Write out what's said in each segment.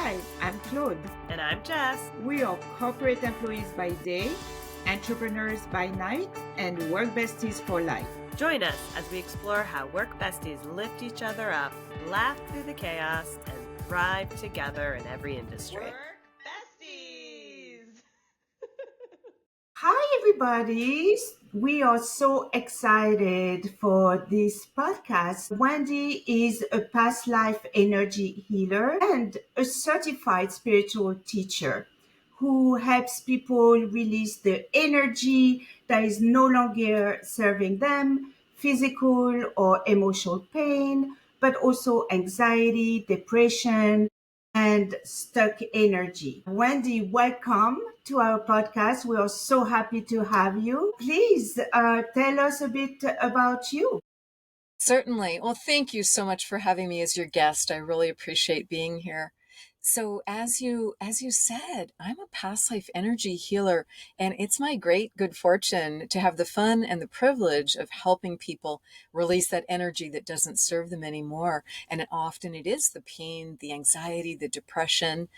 Hi, I'm Claude. And I'm Jess. We are corporate employees by day, entrepreneurs by night, and work besties for life. Join us as we explore how work besties lift each other up, laugh through the chaos, and thrive together in every industry. Work Besties! Hi, everybody. We are so excited for this podcast. Wendy is a past life energy healer and a certified spiritual teacher who helps people release the energy that is no longer serving them, physical or emotional pain, but also anxiety, depression, and stuck energy. Wendy, welcome to our podcast. We are so happy to have you. Please tell us a bit about you. Certainly. Well, thank you so much for having me as your guest. I really appreciate being here. So as you said, I'm a past life energy healer, and it's my great good fortune to have the fun and the privilege of helping people release that energy that doesn't serve them anymore. And often it is the pain, the anxiety, the depression.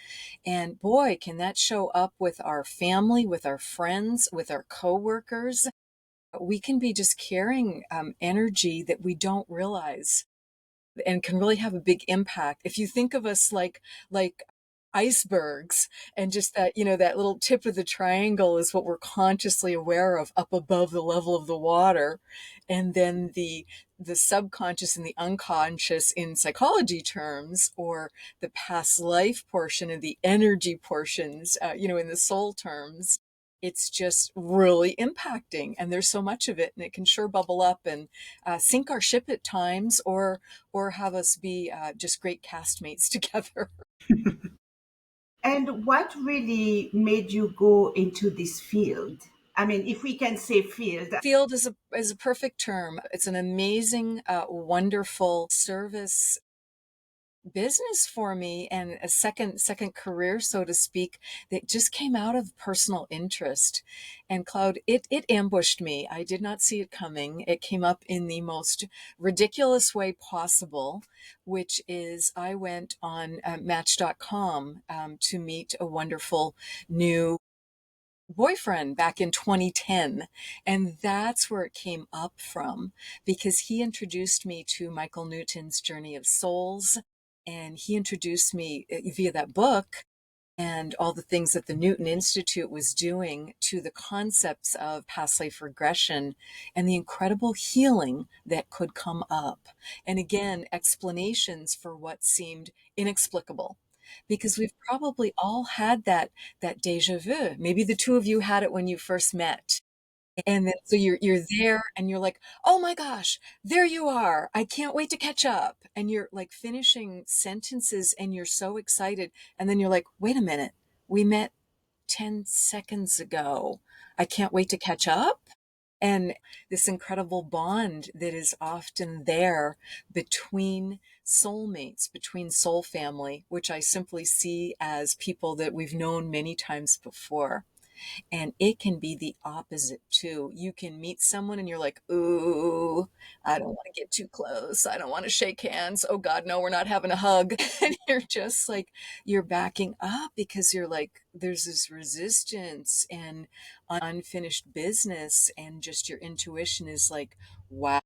And boy, can that show up with our family, with our friends, with our coworkers. We can be just carrying energy that we don't realize and can really have a big impact. If you think of us like icebergs, and just that, that little tip of the triangle is what we're consciously aware of up above the level of the water. And then the subconscious and the unconscious in psychology terms, or the past life portion and the energy portions, in the soul terms. It's just really impacting, and there's so much of it, and it can sure bubble up and sink our ship at times, or have us be just great castmates together. And what really made you go into this field? I mean, if we can say field. Field is a perfect term. It's an amazing, wonderful service business for me, and a second career, so to speak, that just came out of personal interest. And Claude, it ambushed me. I did not see it coming. It came up in the most ridiculous way possible, which is I went on Match.com to meet a wonderful new boyfriend back in 2010. And that's where it came up from, because he introduced me to Michael Newton's Journey of Souls. And he introduced me via that book and all the things that the Newton Institute was doing to the concepts of past life regression and the incredible healing that could come up. And again, explanations for what seemed inexplicable. Because we've probably all had that deja vu. Maybe the two of you had it when you first met. And then so you're there and you're like, "Oh my gosh, there you are. I can't wait to catch up." And you're like finishing sentences and you're so excited. And then you're like, "Wait a minute. We met 10 seconds ago. I can't wait to catch up." And this incredible bond that is often there between soulmates, between soul family, which I simply see as people that we've known many times before. And it can be the opposite too. You can meet someone and you're like, "Ooh, I don't want to get too close. I don't want to shake hands. Oh God, no, we're not having a hug." And you're just like, you're backing up because you're like, there's this resistance and unfinished business. And just your intuition is like, wow.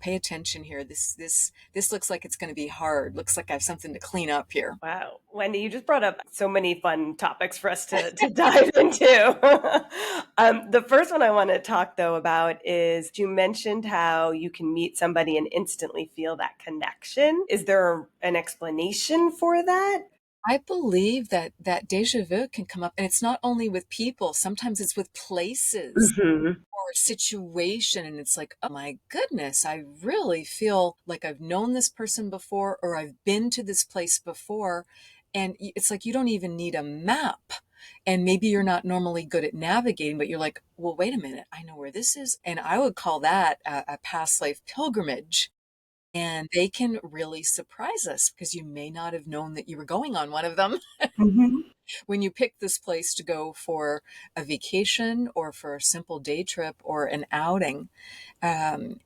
Pay attention here. This looks like it's going to be hard. Looks like I have something to clean up here. Wow. Wendy, you just brought up so many fun topics for us to dive into. The first one I want to talk, though, about is you mentioned how you can meet somebody and instantly feel that connection. Is there an explanation for that? I believe that deja vu can come up, and it's not only with people. Sometimes it's with places Mm-hmm. or a situation, and it's like, "Oh my goodness, I really feel like I've known this person before, or I've been to this place before." And it's like you don't even need a map. And maybe you're not normally good at navigating, but you're like, "Well, wait a minute, I know where this is." And I would call that a past life pilgrimage. And they can really surprise us because you may not have known that you were going on one of them. Mhm. When you pick this place to go for a vacation or for a simple day trip or an outing. And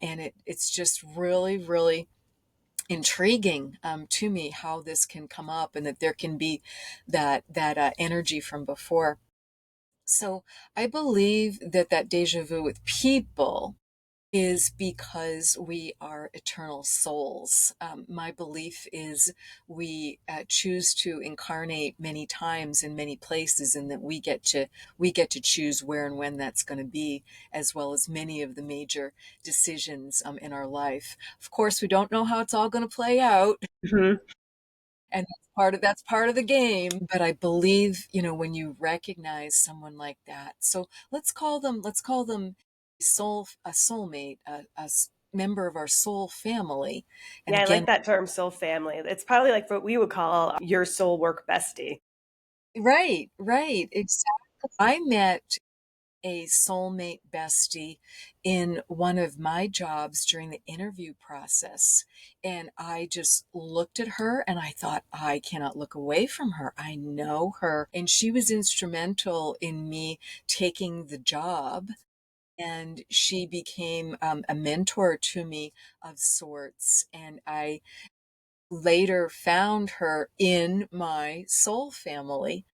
it's just really, really intriguing to me how this can come up and that there can be that energy from before. So I believe that deja vu with people is because we are eternal souls. My belief is we choose to incarnate many times in many places, and that we get to choose where and when that's going to be, as well as many of the major decisions in our life. Of course, we don't know how it's all going to play out, Mhm. and that's part of the game. But I believe, when you recognize someone like that, so let's call them a soulmate, member of our soul family. And Yeah, I like again, that term, soul family. It's probably like what we would call your soul work bestie. right, right, exactly. I met a soulmate bestie in one of my jobs during the interview process. And I just looked at her and I thought, I cannot look away from her. I know her. And she was instrumental in me taking the job. And she became a mentor to me of sorts. And I later found her in my soul family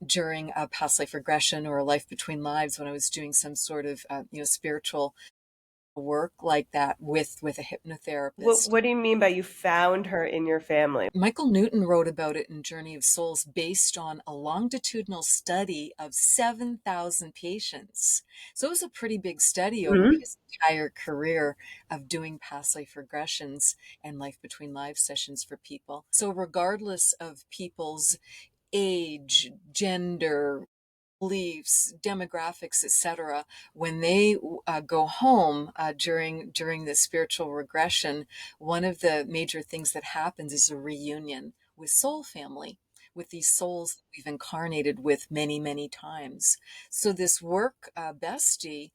during a past life regression or a life between lives, when I was doing some sort of spiritual work like that with a hypnotherapist. What do you mean by you found her in your family? Michael Newton wrote about it in Journey of Souls based on a longitudinal study of 7,000 patients. So it was a pretty big study over Mhm. his entire career of doing past life regressions and life between lives sessions for people. So regardless of people's age, gender, beliefs, demographics, etc., when they go home during the spiritual regression, one of the major things that happens is a reunion with soul family, with these souls that we've incarnated with many, many times. So this work bestie,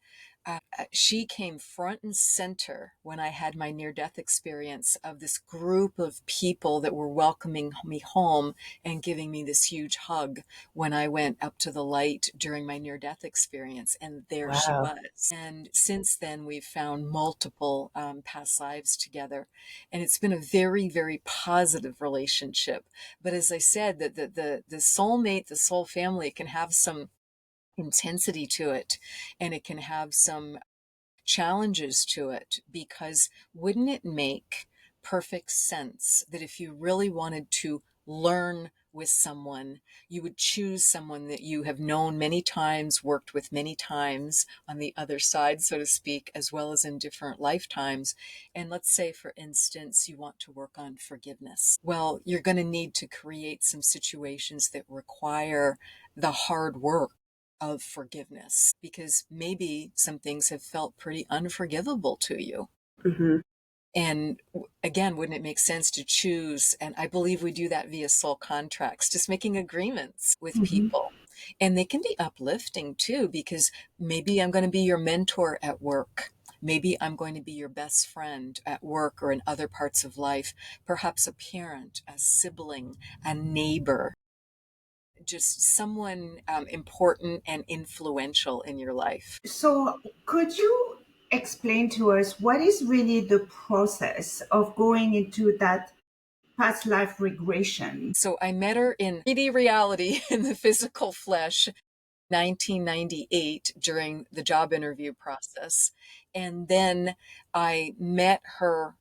she came front and center when I had my near death experience, of this group of people that were welcoming me home and giving me this huge hug when I went up to the light during my near death experience. And there she Wow. was. And since then, we've found multiple past lives together. And it's been a very, very positive relationship. But as I said, the soulmate, the soul family, can have some intensity to it, and it can have some challenges to it, because wouldn't it make perfect sense that if you really wanted to learn with someone, you would choose someone that you have known many times, worked with many times on the other side, so to speak, as well as in different lifetimes. And let's say, for instance, you want to work on forgiveness. Well, you're going to need to create some situations that require the hard work of forgiveness, because maybe some things have felt pretty unforgivable to you. Hmm. And again, wouldn't it make sense to choose? And I believe we do that via soul contracts, just making agreements with Mhm. people. And they can be uplifting too, because maybe I'm going to be your mentor at work. Maybe I'm going to be your best friend at work or in other parts of life, perhaps a parent, a sibling, a neighbor, just someone important and influential in your life. So, could you explain to us what is really the process of going into that past life regression? So I met her in 3D reality in the physical flesh, 1998, during the job interview process. And then I met her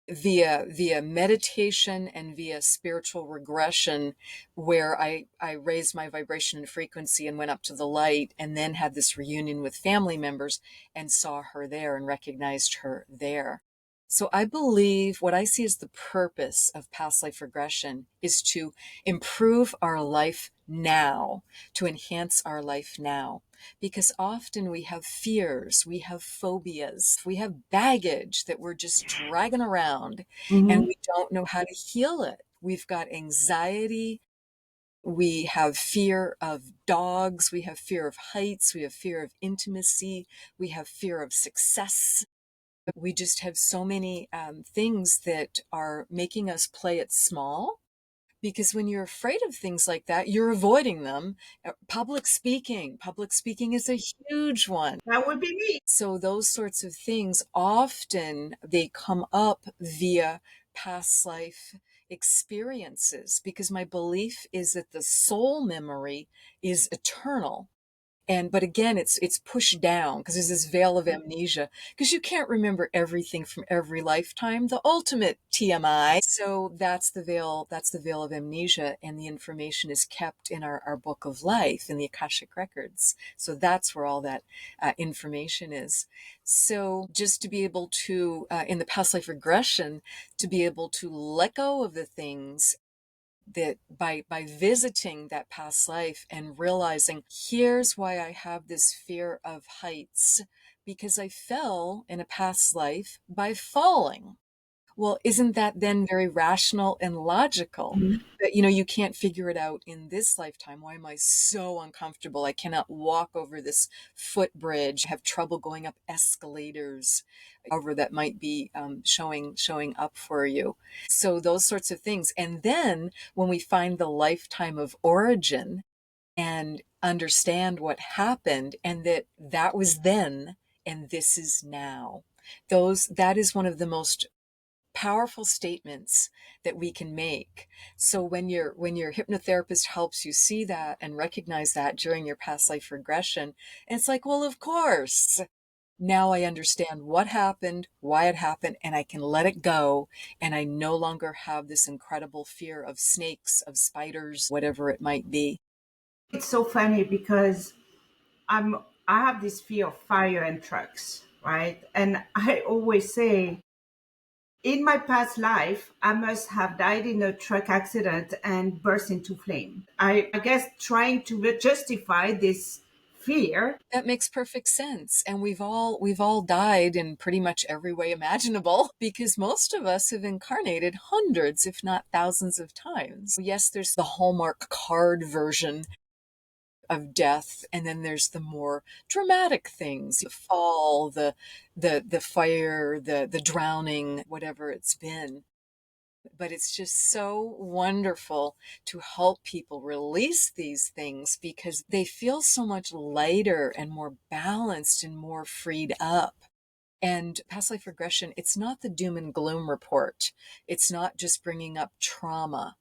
via meditation and via spiritual regression, where I raised my vibration and frequency and went up to the light, and then had this reunion with family members and saw her there and recognized her there. So I believe what I see as the purpose of past life regression is to improve our life now, to enhance our life now. Because often we have fears, we have phobias, we have baggage that we're just dragging around, and Mhm. we don't know how to heal it. We've got anxiety, we have fear of dogs, we have fear of heights, we have fear of intimacy, we have fear of success. We just have so many things that are making us play it small, Because when you're afraid of things like that, you're avoiding them. Public speaking is a huge one. That would be me. So those sorts of things, often they come up via past life experiences, because my belief is that the soul memory is eternal. But again, it's pushed down because there's this veil of amnesia, because you can't remember everything from every lifetime, the ultimate TMI. So that's the veil of amnesia, and the information is kept in our book of life, in the Akashic records. So that's where all that information is. So just to be able to, in the past life regression, to be able to let go of the things that by visiting that past life and realizing, here's why I have this fear of heights, because I fell in a past life by falling. Well, isn't that then very rational and logical? That, you can't figure it out in this lifetime. Why am I so uncomfortable? I cannot walk over this footbridge, have trouble going up escalators, however that might be showing up for you. So those sorts of things. And then when we find the lifetime of origin and understand what happened, and that was then and this is now, that is one of the most powerful statements that we can make. So when your hypnotherapist helps you see that and recognize that during your past life regression, it's like, well, of course, now I understand what happened, why it happened, and I can let it go. And I no longer have this incredible fear of snakes, of spiders, whatever it might be. It's so funny because I'm I have this fear of fire and trucks, right? And I always say, in my past life, I must have died in a truck accident and burst into flame. I guess trying to justify this fear. That makes perfect sense. And we've all died in pretty much every way imaginable, because most of us have incarnated hundreds, if not thousands of times. Yes, there's the Hallmark card version of death, and then there's the more dramatic things, the fall, the fire, the drowning, whatever it's been. But it's just so wonderful to help people release these things, because they feel so much lighter and more balanced and more freed up. And past life regression, it's not the doom and gloom report. It's not just bringing up trauma.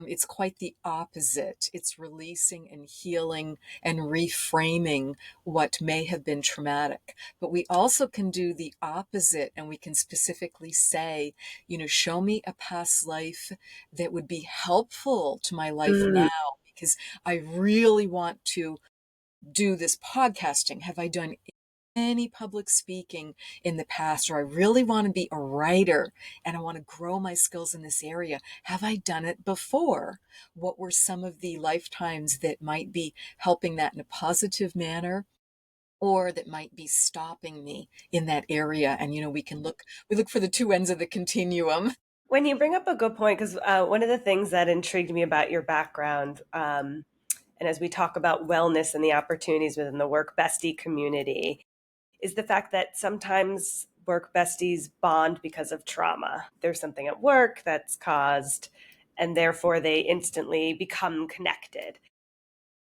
It's quite the opposite. It's releasing and healing and reframing what may have been traumatic. But we also can do the opposite, and we can specifically say, show me a past life that would be helpful to my life Mm. now, because I really want to do this podcasting. Have I done any public speaking in the past? Or I really want to be a writer and I want to grow my skills in this area. Have I done it before? What were some of the lifetimes that might be helping that in a positive manner, or that might be stopping me in that area? And we look for the two ends of the continuum. When you bring up a good point, because one of the things that intrigued me about your background, and as we talk about wellness and the opportunities within the work bestie community, is the fact that sometimes work besties bond because of trauma. There's something at work that's caused, and therefore they instantly become connected.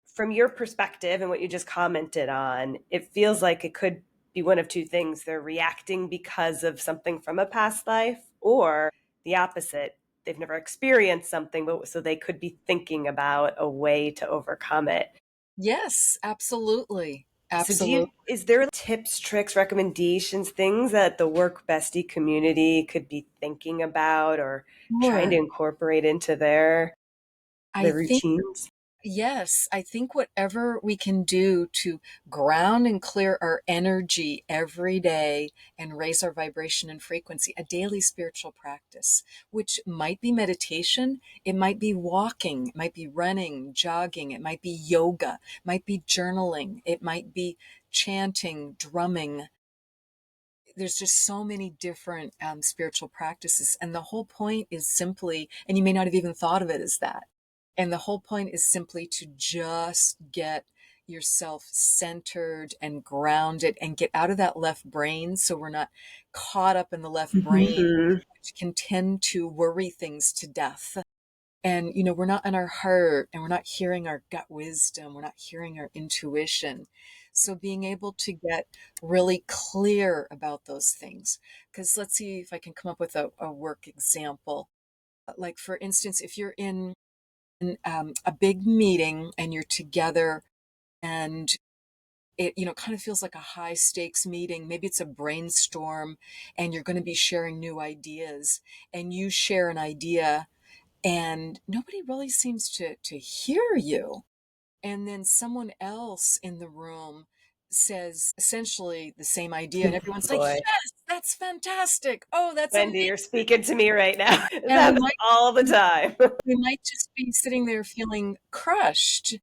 From your perspective and what you just commented on, it feels like it could be one of two things. They're reacting because of something from a past life, or the opposite. They've never experienced something, but so they could be thinking about a way to overcome it. Yes, absolutely. So Absolutely. is there tips, tricks, recommendations, things that the work bestie community could be thinking about or trying to Sure. incorporate into their I think routines? Yes, I think whatever we can do to ground and clear our energy every day and raise our vibration and frequency, a daily spiritual practice, which might be meditation, it might be walking, it might be running, jogging, it might be yoga, it might be journaling, it might be chanting, drumming. There's just so many different spiritual practices. And the whole point is simply, and you may not have even thought of it as that. And the whole point is simply to just get yourself centered and grounded and get out of that left brain, so we're not caught up in the left brain, Mhm. which can tend to worry things to death. And, we're not in our heart, and we're not hearing our gut wisdom. We're not hearing our intuition. So being able to get really clear about those things. Because let's see if I can come up with a work example. Like, for instance, if you're in a big meeting and you're together, and it kind of feels like a high stakes meeting. Maybe it's a brainstorm, and you're going to be sharing new ideas, and you share an idea and nobody really seems to hear you. And then someone else in the room says essentially the same idea, and everyone's like, Boy, yes, that's fantastic. Oh, that's Wendy, amazing. you're speaking to me right now. It And happens all the time. we might just be sitting there feeling crushed.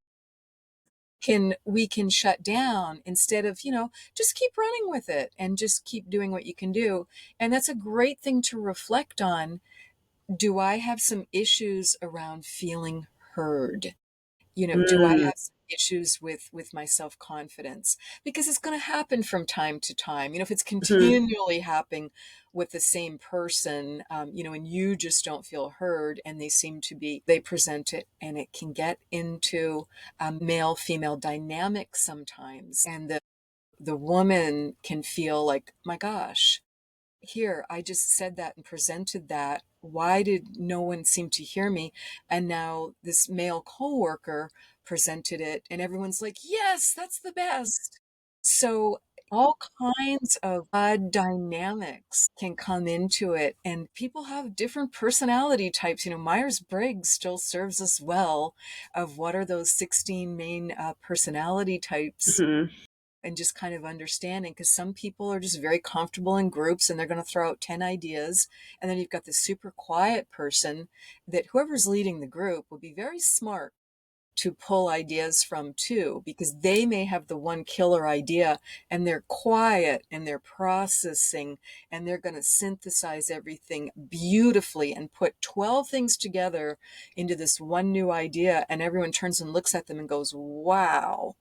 We can shut down instead of, just keep running with it and just keep doing what you can do. And that's a great thing to reflect on. Do I have some issues around feeling heard? Do I Mm, have some issues with my self-confidence? Because it's going to happen from time to time. If it's mhm. continually happening with the same person, and you just don't feel heard, and they present it, and it can get into male-female dynamic sometimes. And the woman can feel like, my gosh, here, I just said that and presented that. Why did no one seem to hear me? And now this male coworker presented it, and everyone's like, yes, that's the best. So all kinds of odd dynamics can come into it, and people have different personality types. Myers-Briggs still serves us well of what are those 16 main personality types, Mhm. and just kind of understanding, because some people are just very comfortable in groups and they're going to throw out 10 ideas. And then you've got this super quiet person that whoever's leading the group will be very smart to pull ideas from too, because they may have the one killer idea, and they're quiet and they're processing, and they're going to synthesize everything beautifully and put 12 things together into this one new idea. And everyone turns and looks at them and goes, wow.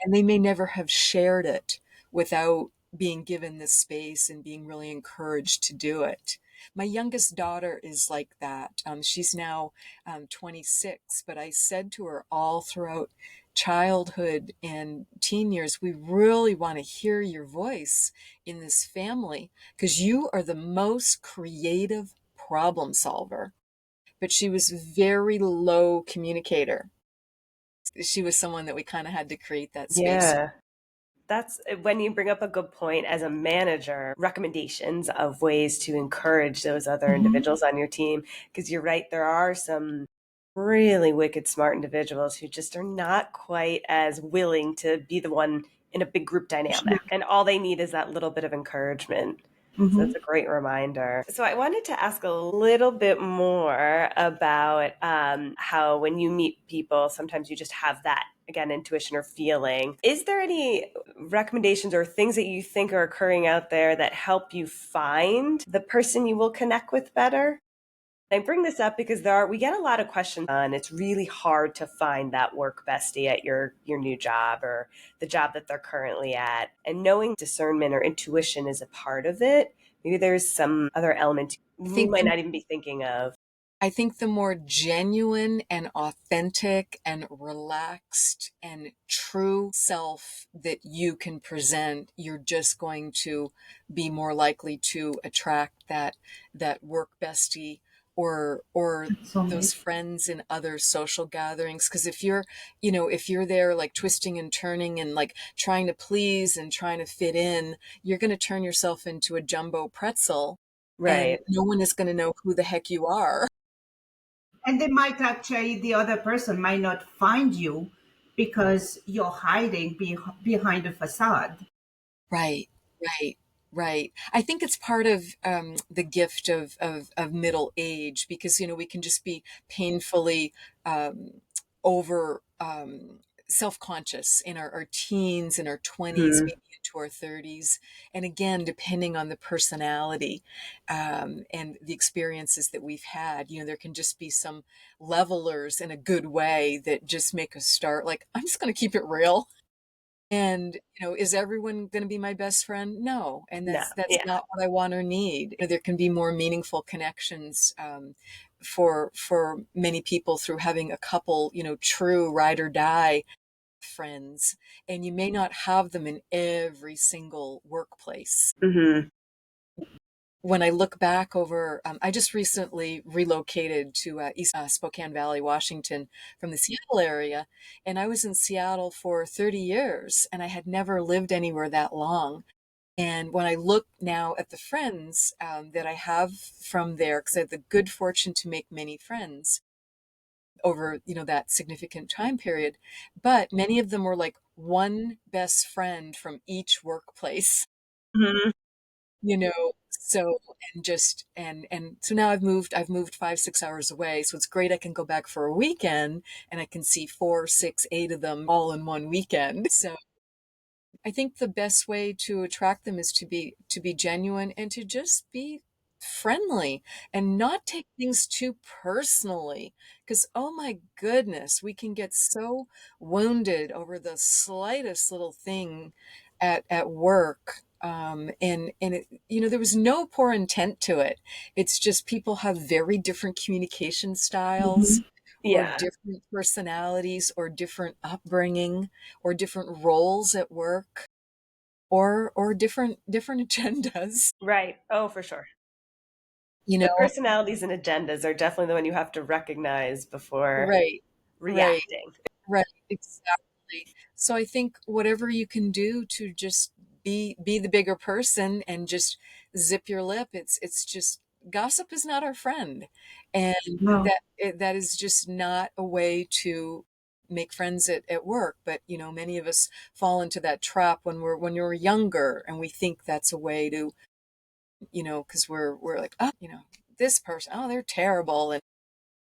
And they may never have shared it without being given the space and being really encouraged to do it. My youngest daughter is like that. She's now 26, but I said to her all throughout childhood and teen years, we really want to hear your voice in this family, because you are the most creative problem solver. But she was very low communicator. She was someone that we kind of had to create that space. Yeah. That's when you bring up a good point as a manager, recommendations of ways to encourage those other Mhm. individuals on your team. Because you're right, there are some really wicked smart individuals who just are not quite as willing to be the one in a big group dynamic. And all they need is that little bit of encouragement. So Mhm. that's a great reminder. So I wanted to ask a little bit more about how when you meet people, sometimes you just have that, again, intuition or feeling. Is there any recommendations or things that you think are occurring out there that help you find the person you will connect with better? I bring this up because we get a lot of questions on it's really hard to find that work bestie at your new job or the job that they're currently at. And knowing discernment or intuition is a part of it. Maybe there's some other element I we think might the not even be thinking of. I think the more genuine and authentic and relaxed and true self that you can present, you're just going to be more likely to attract that work bestie, or those Soulmates. friends in other social gatherings. Because if you're there like twisting and turning and like trying to please and trying to fit in, you're going to turn yourself into a jumbo pretzel, and Right. no one is going to know who the heck you are. And they might actually, the other person might not find you because you're hiding behind a facade. Right, right, right. I think it's part of the gift of middle age, because we can just be painfully over self-conscious in our teens and our 20s, Mhm. maybe into our 30s. And again, depending on the personality and the experiences that we've had, there can just be some levelers in a good way that just make us start like, I'm just going to keep it real. And, is everyone going to be my best friend? No. And No. that's Yeah. not what I want or need. There can be more meaningful connections for many people through having a couple, true ride or die friends, and you may not have them in every single workplace. Hmm. When I look back over, I just recently relocated to East Spokane Valley, Washington, from the Seattle area, and I was in Seattle for 30 years, and I had never lived anywhere that long. And when I look now at the friends that I have from there, because I had the good fortune to make many friends over, that significant time period, but many of them were like one best friend from each workplace. Hmm. So and just and so now I've moved 5-6 hours away, so it's great. I can go back for a weekend and I can see 4, 6, 8 of them all in one weekend. So I think the best way to attract them is to be genuine and to just be friendly and not take things too personally, because oh my goodness, we can get so wounded over the slightest little thing at work. And it, there was no poor intent to it. It's just people have very different communication styles, Mhm. or Yeah. different personalities, or different upbringing, or different roles at work, or different agendas. Right. Oh, for sure. You The know, personalities and agendas are definitely the one you have to recognize before right, right, reacting. right, exactly. So I think whatever you can do to just be the bigger person and just zip your lip. It's just, gossip is not our friend, and No. that is just not a way to make friends at work. But many of us fall into that trap when you're younger, and we think that's a way to, because we're like, oh, this person, oh, they're terrible. And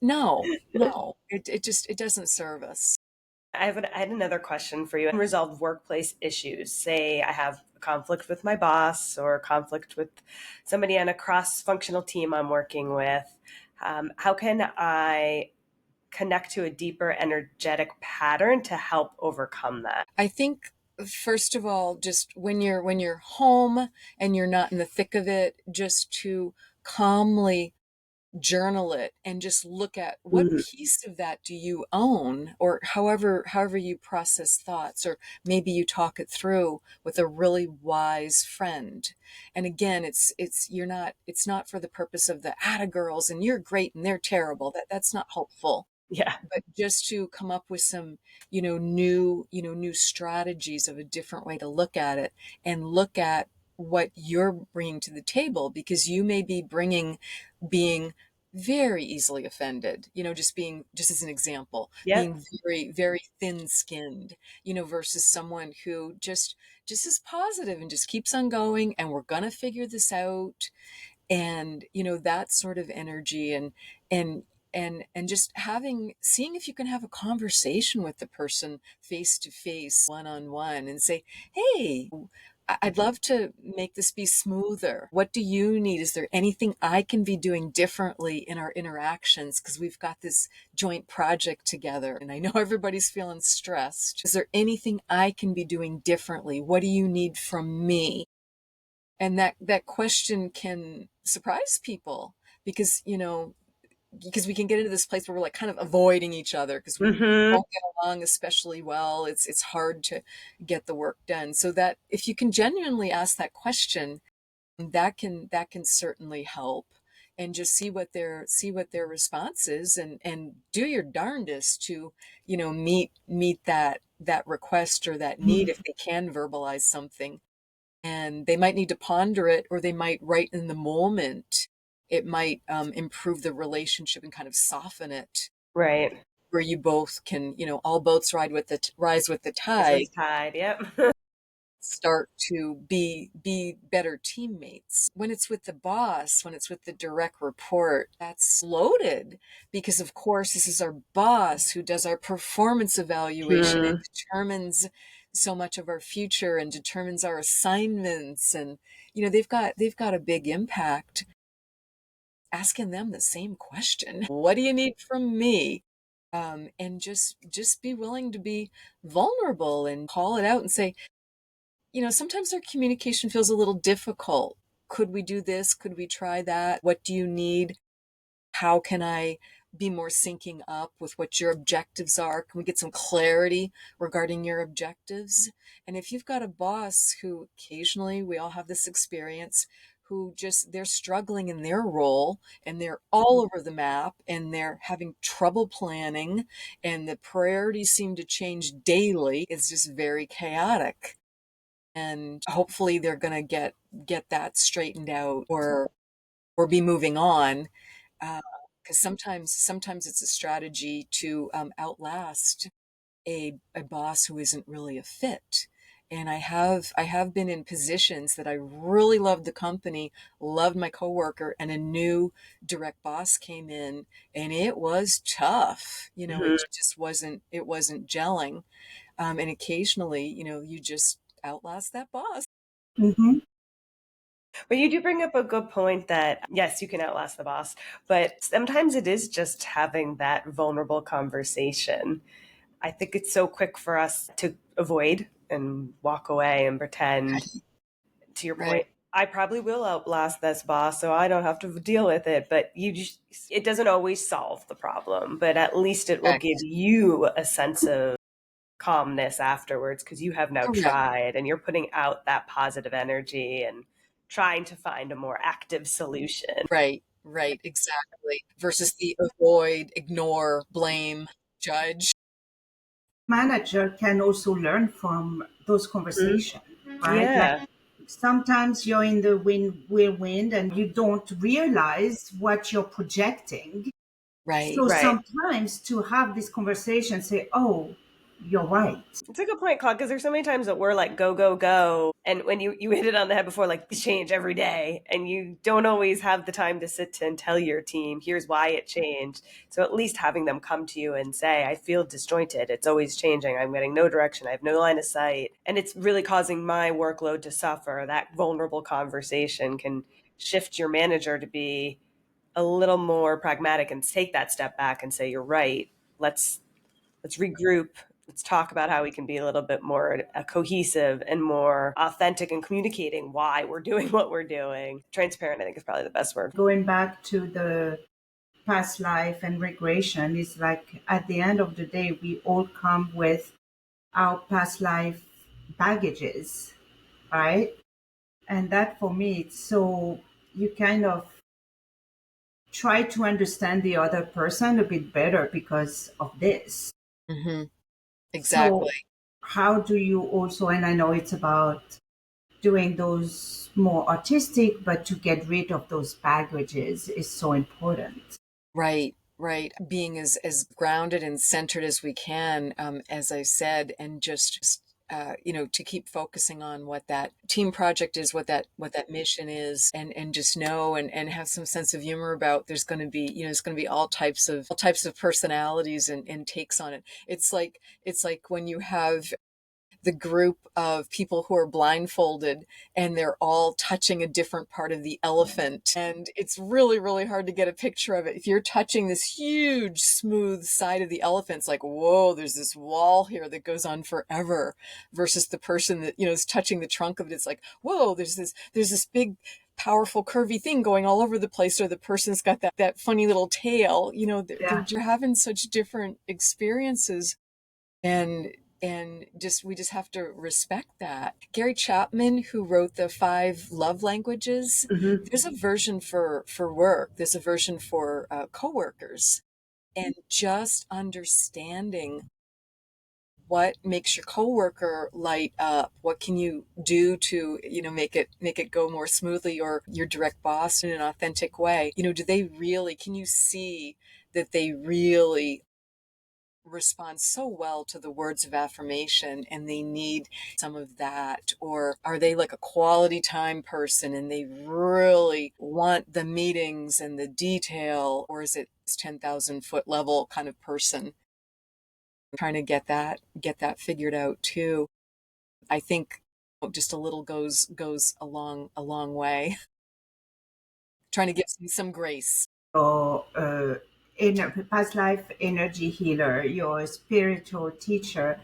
no, it doesn't serve us. I had another question for you. Unresolved workplace issues. Say I have a conflict with my boss or conflict with somebody on a cross-functional team I'm working with. How can I connect to a deeper energetic pattern to help overcome that? I think, first of all, just when you're home and you're not in the thick of it, just to calmly journal it and just look at what Mhm. piece of that do you own, or however you process thoughts, or maybe you talk it through with a really wise friend. And again, it's not for the purpose of the atta girls and you're great and they're terrible. That's not helpful, Yeah. but just to come up with some, new strategies of a different way to look at it, and look at what you're bringing to the table, because you may be being very easily offended, just as an example, Yep. being very, very thin skinned, versus someone who just is positive and just keeps on going, and we're going to figure this out. And that sort of energy, and and just seeing if you can have a conversation with the person face to face, one on one, and say, hey, I'd love to make this be smoother. What do you need? Is there anything I can be doing differently in our interactions, because we've got this joint project together and I know everybody's feeling stressed. Is there anything I can be doing differently? What do you need from me? And that question can surprise people, because because we can get into this place where we're like kind of avoiding each other because we Hmm. don't get along especially well. It's hard to get the work done. So that if you can genuinely ask that question, that can certainly help. And just see what their response is, and do your darndest to meet that request or that need, Mhm. if they can verbalize something. And they might need to ponder it, or they might, right in the moment, it might improve the relationship and kind of soften it, Right. where you both can, all boats rise with the This tide, was tied. Yep. start to be better teammates. When it's with the boss, when it's with the direct report, that's loaded, because of course this is our boss who does our performance evaluation and Hmm. determines so much of our future and determines our assignments. And they've got a big impact. Asking them the same question, what do you need from me? And just be willing to be vulnerable and call it out and say, sometimes our communication feels a little difficult. Could we do this? Could we try that? What do you need? How can I be more syncing up with what your objectives are? Can we get some clarity regarding your objectives? And if you've got a boss who occasionally, we all have this experience, who just they're struggling in their role and they're all over the map and they're having trouble planning and the priorities seem to change daily, it's just very chaotic. And hopefully they're going to get that straightened out or be moving on, because sometimes it's a strategy to outlast a boss who isn't really a fit. And I have been in positions that I really loved the company, loved my coworker, and a new direct boss came in, and it was tough. It Mhm. just wasn't gelling. And occasionally, you just outlast that boss. Mm-hmm. But you do bring up a good point that yes, you can outlast the boss, but sometimes it is just having that vulnerable conversation. I think it's so quick for us to avoid and walk away and pretend. To your Right. point, I probably will outlast this boss, so I don't have to deal with it. But it doesn't always solve the problem, but at least it will give Correct. you a sense of calmness afterwards because you have now Correct. tried and you're putting out that positive energy and trying to find a more active solution. Right, right, exactly. Versus the avoid, ignore, blame, judge. Manager can also learn from those Mhm. conversations, right? Like Yeah. sometimes you're in the whirlwind and you don't realize what you're projecting. Right. So Right. sometimes to have this conversation, say, "Oh, you're right." It's a good point, Claude, because there's so many times that we're like, go, go, go. And when you hit it on the head before, like, things change every day. And you don't always have the time to sit and tell your team, here's why it changed. So at least having them come to you and say, I feel disjointed. It's always changing. I'm getting no direction. I have no line of sight. And it's really causing my workload to suffer. That vulnerable conversation can shift your manager to be a little more pragmatic and take that step back and say, you're right. Let's regroup. Let's talk about how we can be a little bit more cohesive and more authentic in communicating why we're doing what we're doing. Transparent, I think, is probably the best word. Going back to the past life and regression is like at the end of the day, we all come with our past life baggages, right? And that for me, it's so you kind of try to understand the other person a bit better because of this. Hmm. So, Exactly. how do you also, and I know it's about doing those more artistic, but to get rid of those baggages is so important. Right, right. Being as grounded and centered as we can, as I said, and just to keep focusing on what that team project is, what that mission is, and just know and have some sense of humor about. There's going to be all types of personalities and takes on it. It's like when you have the group of people who are blindfolded and they're all touching a different part of the elephant. And it's really, really hard to get a picture of it. If you're touching this huge, smooth side of the elephant, it's like, whoa, there's this wall here that goes on forever, versus the person that, is touching the trunk of it. It's like, whoa, there's this big, powerful curvy thing going all over the place, or the person's got that funny little tail. They're Yeah. just having such different experiences, and we just have to respect that. Gary Chapman, who wrote the 5 love languages, Hmm. there's a version for work, there's a version for coworkers, and just understanding what makes your coworker light up, what can you do to make it go more smoothly, or your direct boss in an authentic way. Do they really, can you see that they really respond so well to the words of affirmation and they need some of that? Or are they like a quality time person and they really want the meetings and the detail? Or is it this 10,000 foot level kind of person? I'm trying to get that figured out too. I think just a little goes a long way. Trying to give some grace. Your past life energy healer, your spiritual teacher,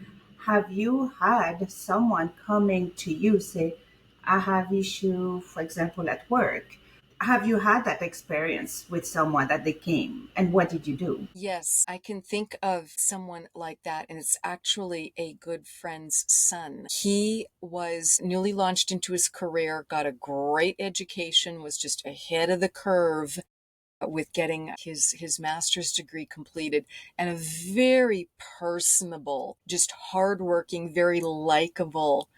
have you had someone coming to you say, I have issue, for example, at work? Have you had that experience with someone that they came, and what did you do? Yes, I can think of someone like that, and it's actually a good friend's son. He was newly launched into his career, got a great education, was just ahead of the curve with getting his master's degree completed, and a very personable, just hardworking, very likable.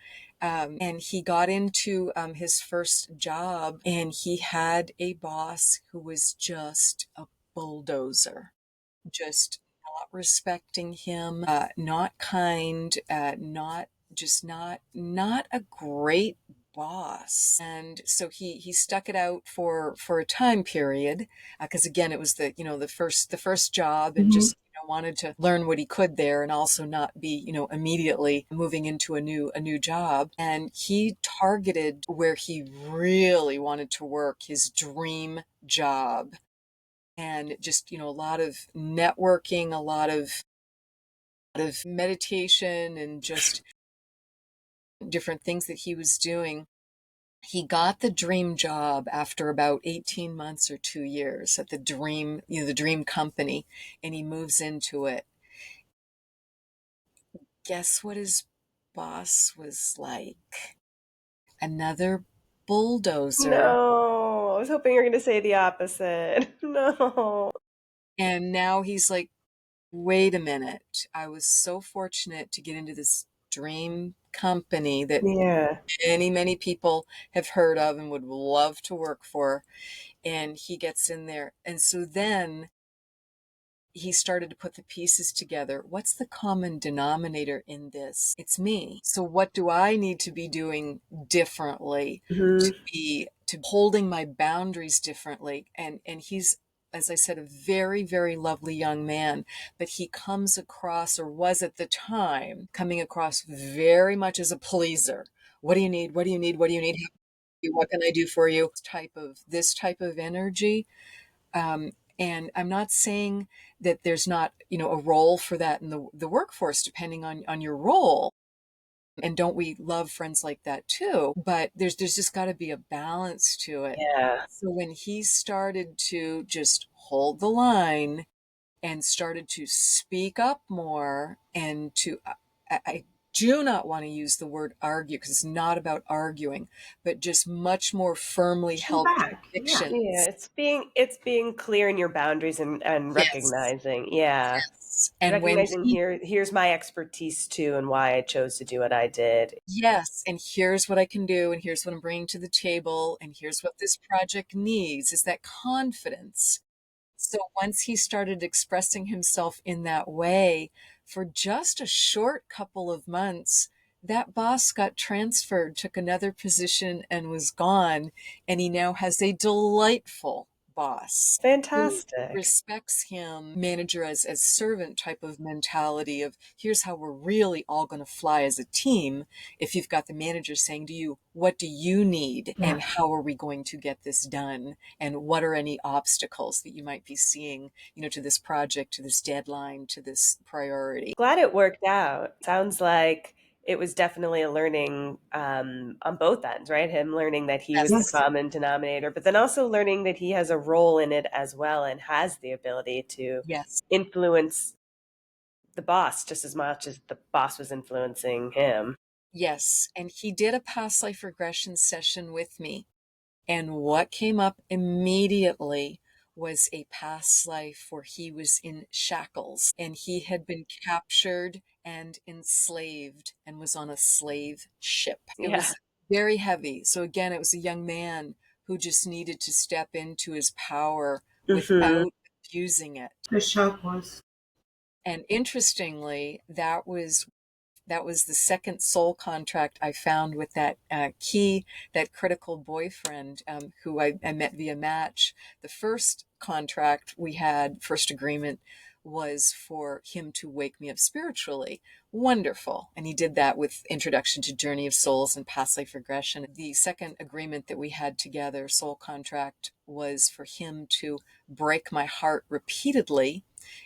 And he got into his first job, and he had a boss who was just a bulldozer, just not respecting him, not kind, not a great boss. And so he stuck it out for a time period, because again, it was the first job, and Hmm. just wanted to learn what he could there, and also not be immediately moving into a new job. And he targeted where he really wanted to work, his dream job, and just a lot of networking, a lot of meditation, and just different things that he was doing. He got the dream job after about 18 months or 2 years at the dream company, and he moves into it. Guess what his boss was like? Another bulldozer. No, I was hoping you were going to say the opposite. No. And now he's like, wait a minute. I was so fortunate to get into this dream company that Yeah. many, many people have heard of and would love to work for. And he gets in there. And so then he started to put the pieces together. What's the common denominator in this? It's me. So what do I need to be doing differently, to Hmm. be to holding my boundaries differently? And he's, as I said, a very, very lovely young man, but he comes across, or was at the time coming across, very much as a pleaser. What do you need? What do you need? What do you need? What can I do for you? This type of energy. And I'm not saying that there's not, a role for that in the workforce, depending on your role. And don't we love friends like that too? But there's just got to be a balance to it. Yeah. So when he started to just hold the line and started to speak up more, and I do not want to use the word argue, because it's not about arguing, but just much more firmly Pushing held back, yeah. Yeah, convictions. it's being clear in your boundaries and Yes. recognizing, yeah. Yes. And when Recognizing he here's my expertise too and why I chose to do what I did. Yes, and here's what I can do, and here's what I'm bringing to the table, and here's what this project needs, is that confidence. So once he started expressing himself in that way, for just a short couple of months, that boss got transferred, took another position, and was gone. And he now has a delightful boss who Fantastic. respects him, manager as servant type of mentality of, here's how we're really all going to fly as a team. If you've got the manager saying to you, what do you need, Yeah. and how are we going to get this done, and what are any obstacles that you might be seeing, to this project, to this deadline, to this priority. Glad it worked out. Sounds like it was definitely a learning on both ends, right? Him learning that he was the Yes. Yes. common denominator, but then also learning that he has a role in it as well and has the ability to Yes. influence the boss just as much as the boss was influencing him. Yes. And he did a past life regression session with me. And what came up immediately was a past life where he was in shackles, and he had been captured and enslaved and was on a slave ship. It Yeah. was very heavy. So again, it was a young man who just needed to step into his power Hmm. without abusing it. The shock was. And interestingly, that was the second soul contract I found with that critical boyfriend, who I met via Match. The first contract we had, first agreement, was for him to wake me up spiritually. Wonderful. And he did that with Introduction to Journey of Souls and Past Life Regression. The second agreement that we had together, soul contract, was for him to break my heart repeatedly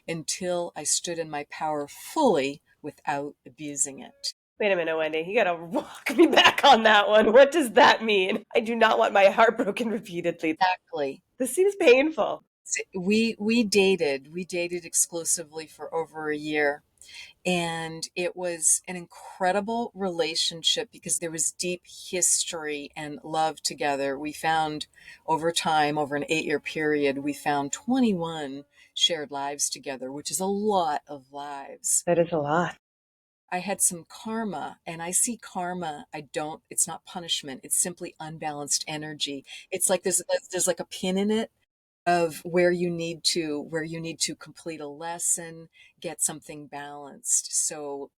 until I stood in my power fully without abusing it. Wait a minute, Wendy. You gotta walk me back on that one. What does that mean? I do not want my heart broken repeatedly. Exactly. This seems painful. We dated exclusively for over a year. And it was an incredible relationship because there was deep history and love together. We found over time, over an 8-year period, we found 21 shared lives together, which is a lot of lives. That is a lot. I had some karma, and I see karma. It's not punishment. It's simply unbalanced energy. It's like there's like a pin in it of where you need to complete a lesson, get something balanced. So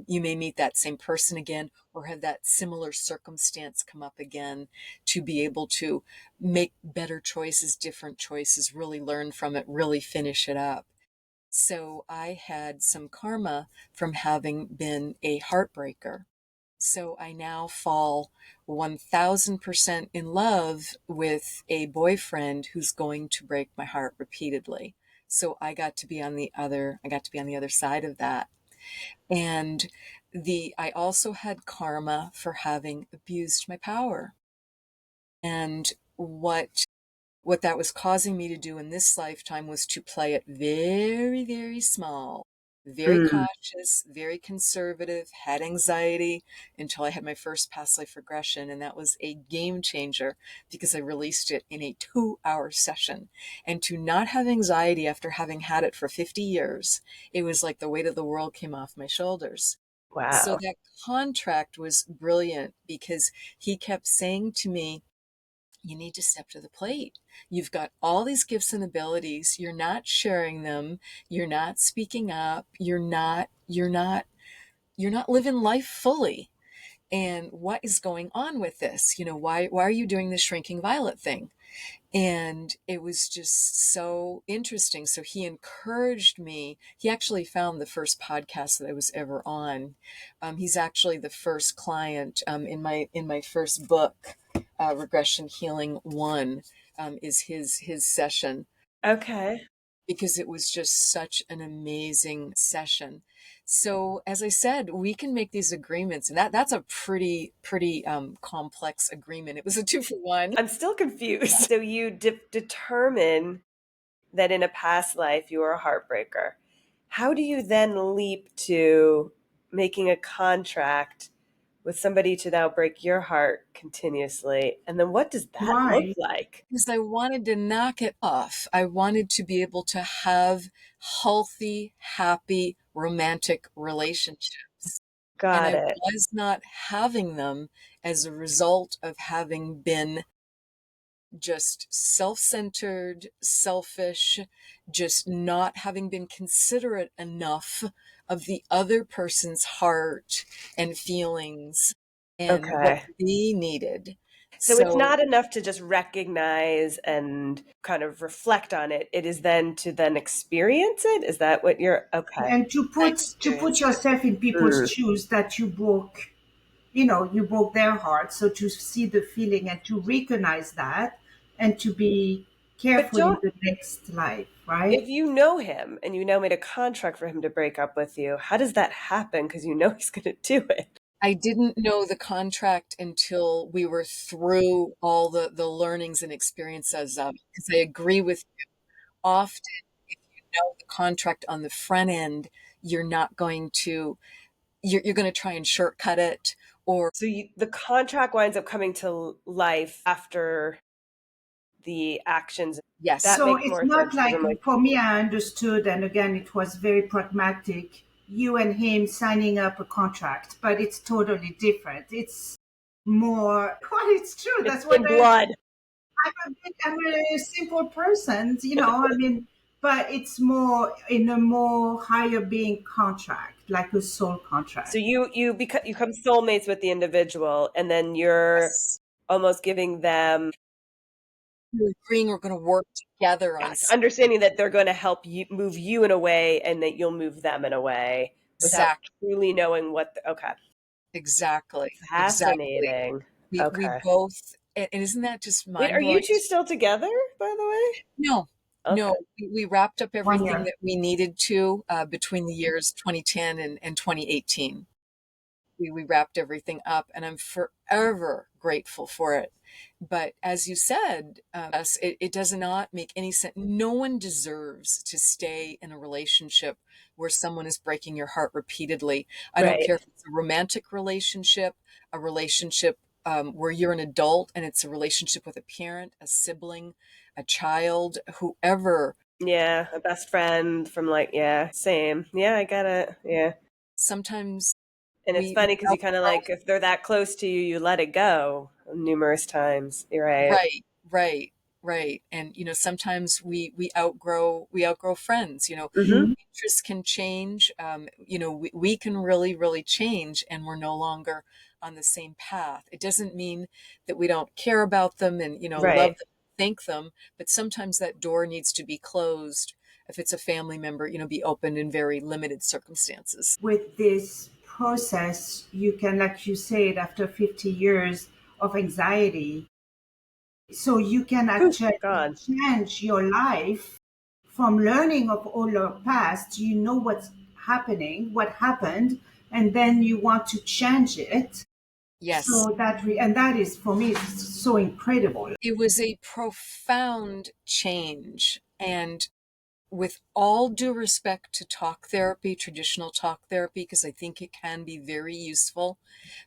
you may meet that same person again or have that similar circumstance come up again to be able to make better choices, different choices, really learn from it, really finish it up. So I had some karma from having been a heartbreaker. So I now fall 1000% in love with a boyfriend who's going to break my heart repeatedly. So I got to be on the other side of that. And I also had karma for having abused my power. And what that was causing me to do in this lifetime was to play it very, very small, very Mm. cautious, very conservative, had anxiety until I had my first past life regression. And that was a game changer because I released it in a 2-hour session. And to not have anxiety after having had it for 50 years, it was like the weight of the world came off my shoulders. So Wow. that contract was brilliant because he kept saying to me, you need to step to the plate. You've got all these gifts and abilities. You're not sharing them. You're not speaking up. You're not living life fully. And what is going on with this? Why are you doing this shrinking violet thing? And it was just so interesting. So he encouraged me. He actually found the first podcast that I was ever on. He's actually the first client in my first book, Regression Healing One, is his session Okay. because it was just such an amazing session. So as I said, we can make these agreements, and that's a pretty complex agreement. It was a 2-for-1. I'm still confused. So you determine that in a past life you were a heartbreaker. How do you then leap to making a contract with somebody to now break your heart continuously? And then what does that look Why? like? Because I wanted to knock it off. I wanted to be able to have healthy, happy, romantic relationships. And Got I it. was not having them as a result of having been just self-centered, selfish, just not having been considerate enough of the other person's heart and feelings and what Okay. they needed. So it's So not enough to just recognize and kind of reflect on it. It is then to then experience it. Is that what you're okay? And to I put experienced it. yourself in people's Mm. shoes that you broke their heart. So to see the feeling and to recognize that and to be But careful in don't the next life, if right? you know him and you know made a contract for him to break up with you, how does that happen? Because you know he's going to do it. I didn't know the contract until we were through all the learnings and experiences of it. Because I agree with you. Often, if you know the contract on the front end, you're not going to, you're going to try and shortcut it. Or, So the contract winds up coming to life after the actions. yes, That So makes it's more sense not because I'm like, like, for me, I understood, and again, it was very pragmatic, you and him signing up a contract, but it's totally different. It's more, well, it's true. it's That's what in blood. I'm a simple person, I mean, but it's more in a more higher being contract, like a soul So contract. you become soulmates with the individual, and then you're yes, almost giving them we're agreeing we're going to work together on something. understanding that they're going to help you move you in a way, and that you'll move them in a way without Exactly, truly knowing okay. exactly, exactly. Fascinating. We Okay. both, and isn't that just Wait, mind are you blowing? two still together, by the way? No, Okay. no, we wrapped up One everything year. that we needed to between the years 2010 and 2018. we wrapped everything up, and I'm forever grateful for it. But as you said, it does not make any sense. No one deserves to stay in a relationship where someone is breaking your heart repeatedly. I don't Right. care if it's a romantic relationship, a relationship where you're an adult and it's a relationship with a parent, a sibling, a child, whoever. Yeah, a best friend from like, yeah, same. Yeah, I get it. Yeah. Sometimes And it's we funny because you kind of outgrow. like, if they're that close to you, you let it go numerous times. You're right. Right, right, right. And sometimes we outgrow friends. Hmm. Interests can change. We can really, really change, and we're no longer on the same path. It doesn't mean that we don't care about them and Right. love them, thank them, but sometimes that door needs to be closed. If it's a family member, be opened in very limited circumstances. With this process, you can, like you said, after 50 years of anxiety, so you can Whew, actually God. change your life from learning of all your past. You know what's happening, what happened, and then you want to change it. Yes. So and that is for me so incredible. It was a profound change. And with all due respect to talk therapy, traditional talk therapy, because I think it can be very useful,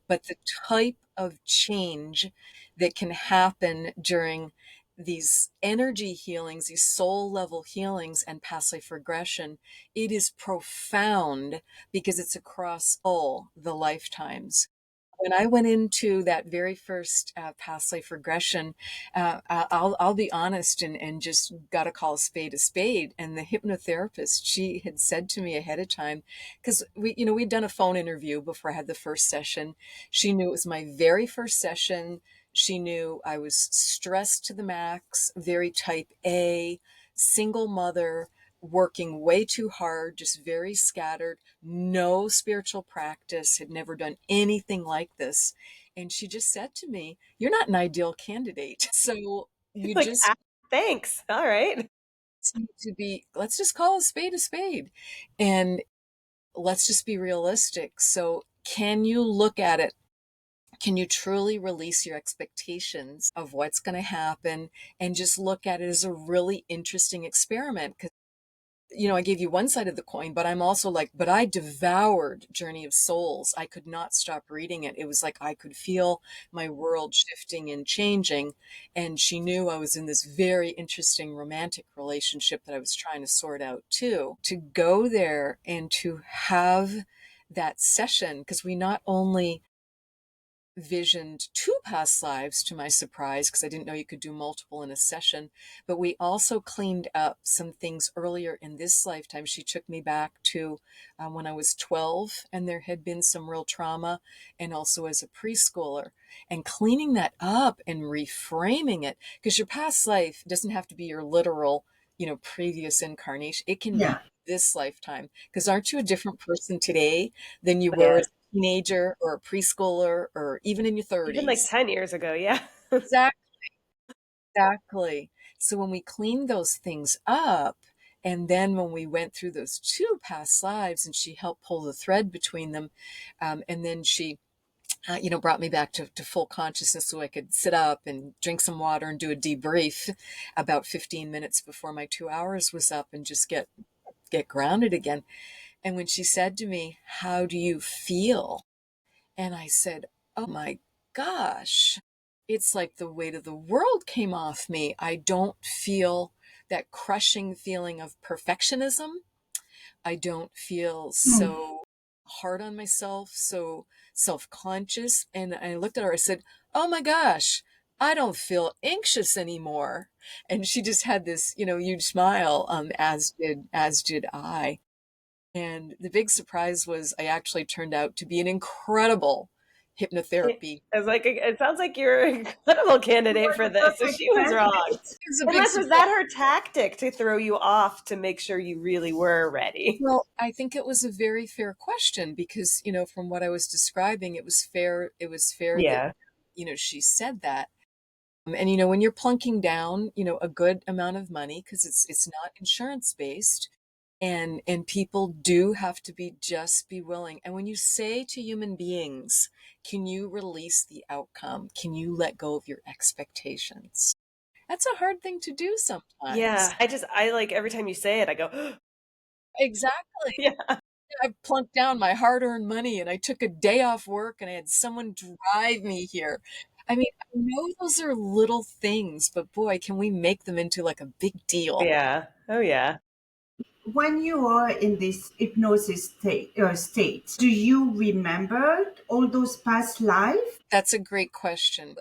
but the type of change that can happen during these energy healings, these soul level healings and past life regression, it is profound because it's across all the lifetimes. When I went into that very first past life regression, I'll be honest and just got to call a spade a spade. And the hypnotherapist, she had said to me ahead of time, because we'd done a phone interview before I had the first session. She knew it was my very first session. She knew I was stressed to the max, very type A, single mother, working way too hard, just very scattered, no spiritual practice, had never done anything like this. And she just said to me, "You're not an ideal candidate." So you Like, just thanks. All right. need to be, let's just call a spade a spade. And let's just be realistic. So can you look at it? Can you truly release your expectations of what's going to happen and just look at it as a really interesting experiment? Because I gave you one side of the coin, but I'm also like, but I devoured Journey of Souls. I could not stop reading it. It was like I could feel my world shifting and changing. And she knew I was in this very interesting romantic relationship that I was trying to sort out too. To go there and to have that session, because we not only visioned two past lives to my surprise, because I didn't know you could do multiple in a session, but we also cleaned up some things earlier in this lifetime. She took me back to when I was 12 and there had been some real trauma, and also as a preschooler, and cleaning that up and reframing it, because your past life doesn't have to be your literal previous incarnation. It can be Yeah. this lifetime, because aren't you a different person today than you were Yeah. as teenager or a preschooler or even in your Even like 30s. 10 years ago. Yeah. Exactly. Exactly. So when we cleaned those things up, and then when we went through those two past lives and she helped pull the thread between them, and then she brought me back to full consciousness so I could sit up and drink some water and do a debrief about 15 minutes before my 2 hours was up and just get grounded again. And when she said to me, "How do you feel?" And I said, "Oh my gosh, it's like the weight of the world came off me. I don't feel that crushing feeling of perfectionism. I don't feel Mm. so hard on myself, so self conscious." And I looked at her, I said, "Oh my gosh, I don't feel anxious anymore." And she just had this, huge smile, as did I. And the big surprise was I actually turned out to be an incredible hypnotherapy. I was like, it sounds like you're an incredible You candidate were for the this. So perfect she was wrong. candidate. It was a big Unless was surprise. that her tactic to throw you off to make sure you really were ready? Well, I think it was a very fair question because, from what I was describing, it was fair that, Yeah. she said that. And, when you're plunking down, a good amount of money, because it's not insurance based, And people do have to just be willing. And when you say to human beings, can you release the outcome? Can you let go of your expectations? That's a hard thing to do sometimes. Yeah. I like every time you say it, I go, Exactly. yeah. I plunked down my hard-earned money and I took a day off work and I had someone drive me here. I mean, I know those are little things, but boy, can we make them into like a big deal. Yeah. Oh, yeah. When you are in this hypnosis state, do you remember all those past lives? That's a great question.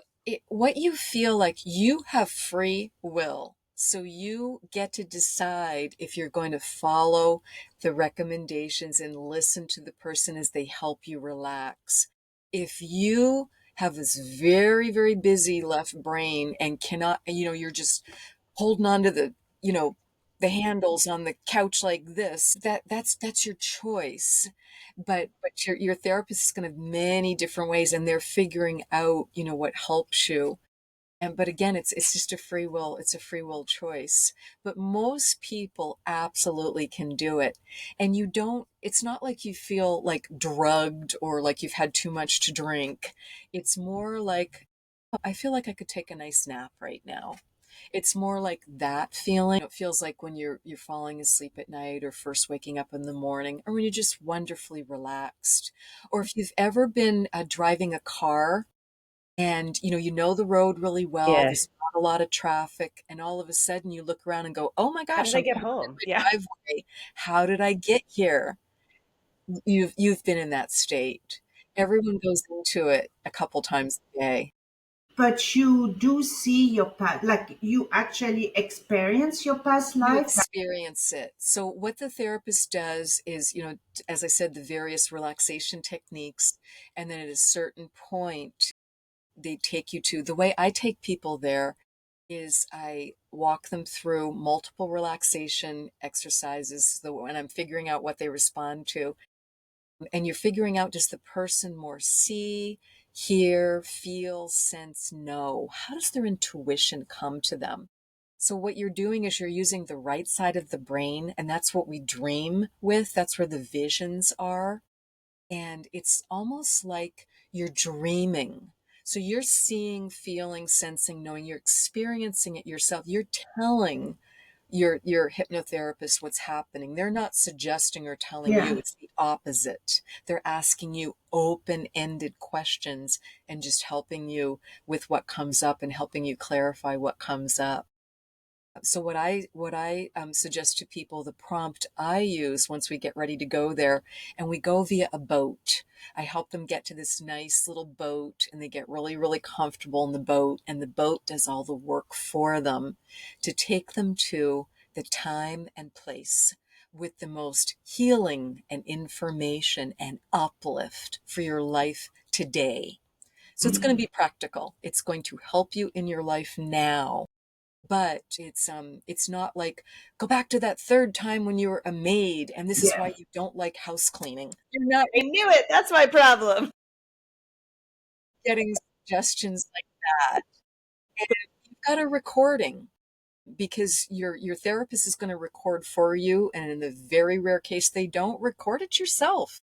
What you feel like, you have free will. So you get to decide if you're going to follow the recommendations and listen to the person as they help you relax. If you have this very, very busy left brain and cannot, you're just holding on to the handles on the couch like this, that's your choice. But your therapist is going to have many different ways, and they're figuring out what helps you. And but again, it's just a free will. It's a free will choice. But most people absolutely can do it. And you don't, it's not like you feel like drugged or like you've had too much to drink. It's more like, "Oh, I feel like I could take a nice nap right now." It's more like that feeling. It feels like when you're falling asleep at night or first waking up in the morning, or when you're just wonderfully relaxed. Or if you've ever been driving a car and you know the road really well, Yeah. there's not a lot of traffic, and all of a sudden you look around and go, "Oh my How gosh, did I I'm get coming in home? my Yeah. driveway. How did I get here?" You've been in that state. Everyone goes into it a couple times a day. But you do see your past, like you actually experience your past You life. experience it. So what the therapist does is, as I said, the various relaxation techniques, and then at a certain point, they take you to the way I take people there is I walk them through multiple relaxation exercises. So when I'm figuring out what they respond to, and you're figuring out, does the person more see, hear, feel, sense, know? How does their intuition come to them? So what you're doing is you're using the right side of the brain, and that's what we dream with. That's where the visions are. And it's almost like you're dreaming. So you're seeing, feeling, sensing, knowing, you're experiencing it yourself. You're telling your hypnotherapist what's happening. They're not suggesting or telling you, Yeah. it's the opposite. They're asking you open-ended questions and just helping you with what comes up and helping you clarify what comes up. So what I suggest to people, the prompt I use once we get ready to go there, and we go via a boat. I help them get to this nice little boat, and they get really, really comfortable in the boat, and the boat does all the work for them to take them to the time and place with the most healing and information and uplift for your life today. So it's going to be practical. It's going to help you in your life now, but it's not like, go back to that third time when you were a maid and this is Yeah. why you don't like house cleaning. You're not I knew it. That's my problem. getting suggestions like that. And you've got a recording, because your therapist is going to record for you, and in the very rare case they don't, record it yourself.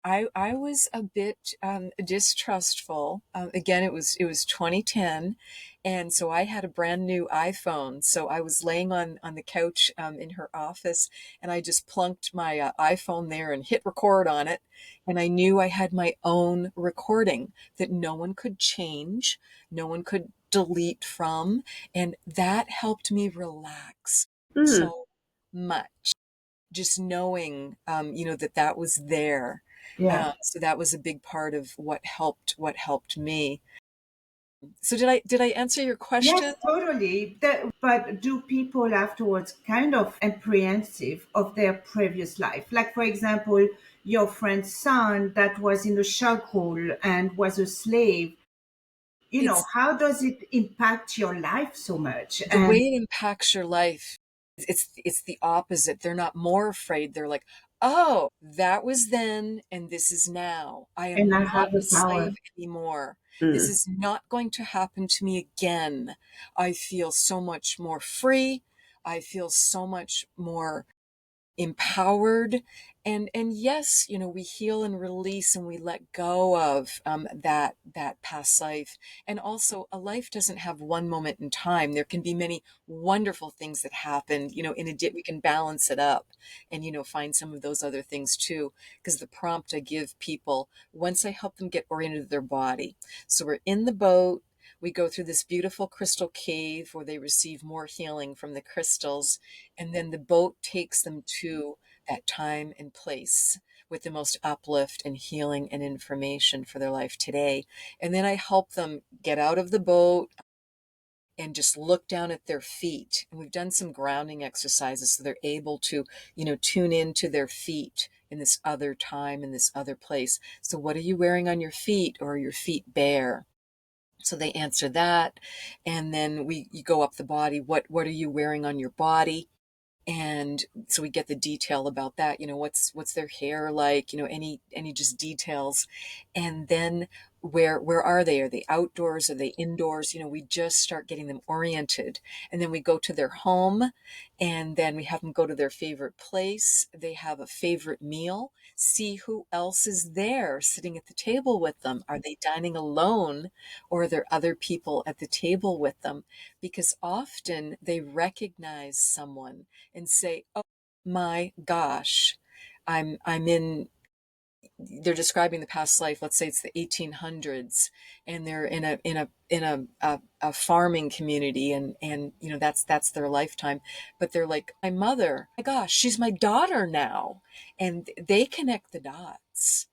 I was a bit distrustful. Again, it was 2010, and so I had a brand new iPhone. So I was laying on the couch in her office, and I just plunked my iPhone there and hit record on it, and I knew I had my own recording that no one could change, no one could delete from, and that helped me relax Mm. so much, just knowing, that was there. Yeah. So that was a big part of what helped me. So did I answer your Yes, question? totally. But do people afterwards kind of apprehensive of their previous life? Like, for example, your friend's son that was in a shackle and was a slave. It's How does it impact your life so much? the way And it impacts your life. It's the opposite. They're not more afraid. They're like, oh, that was then and this is now. I and am I not have the a power. slave anymore. This Mm. is not going to happen to me again. I feel so much more free. I feel so much more empowered. And yes, we heal and release, and we let go of that past life. And also, a life doesn't have one moment in time. There can be many wonderful things that happen. We can balance it up and find some of those other things too. Because the prompt I give people once I help them get oriented to their body, so we're in the boat. We go through this beautiful crystal cave where they receive more healing from the crystals. And then the boat takes them to that time and place with the most uplift and healing and information for their life today. And then I help them get out of the boat and just look down at their feet. And we've done some grounding exercises so they're able to, tune into their feet in this other time, in this other place. So what are you wearing on your feet, or are your feet bare? So they answer that. And then you go up the body. What are you wearing on your body? And so we get the detail about that, what's their hair like, any just details. And then where are they? Are they outdoors? Are they indoors? We just start getting them oriented. And then we go to their home, and then we have them go to their favorite place. They have a favorite meal. See who else is there sitting at the table with them. Are they dining alone, or are there other people at the table with them? Because often they recognize someone and say, "Oh my gosh, I'm in." They're describing the past life. Let's say it's the 1800s, and they're in a farming community, and that's their lifetime. But they're like, my mother, my gosh, she's my daughter now, and they connect the dots.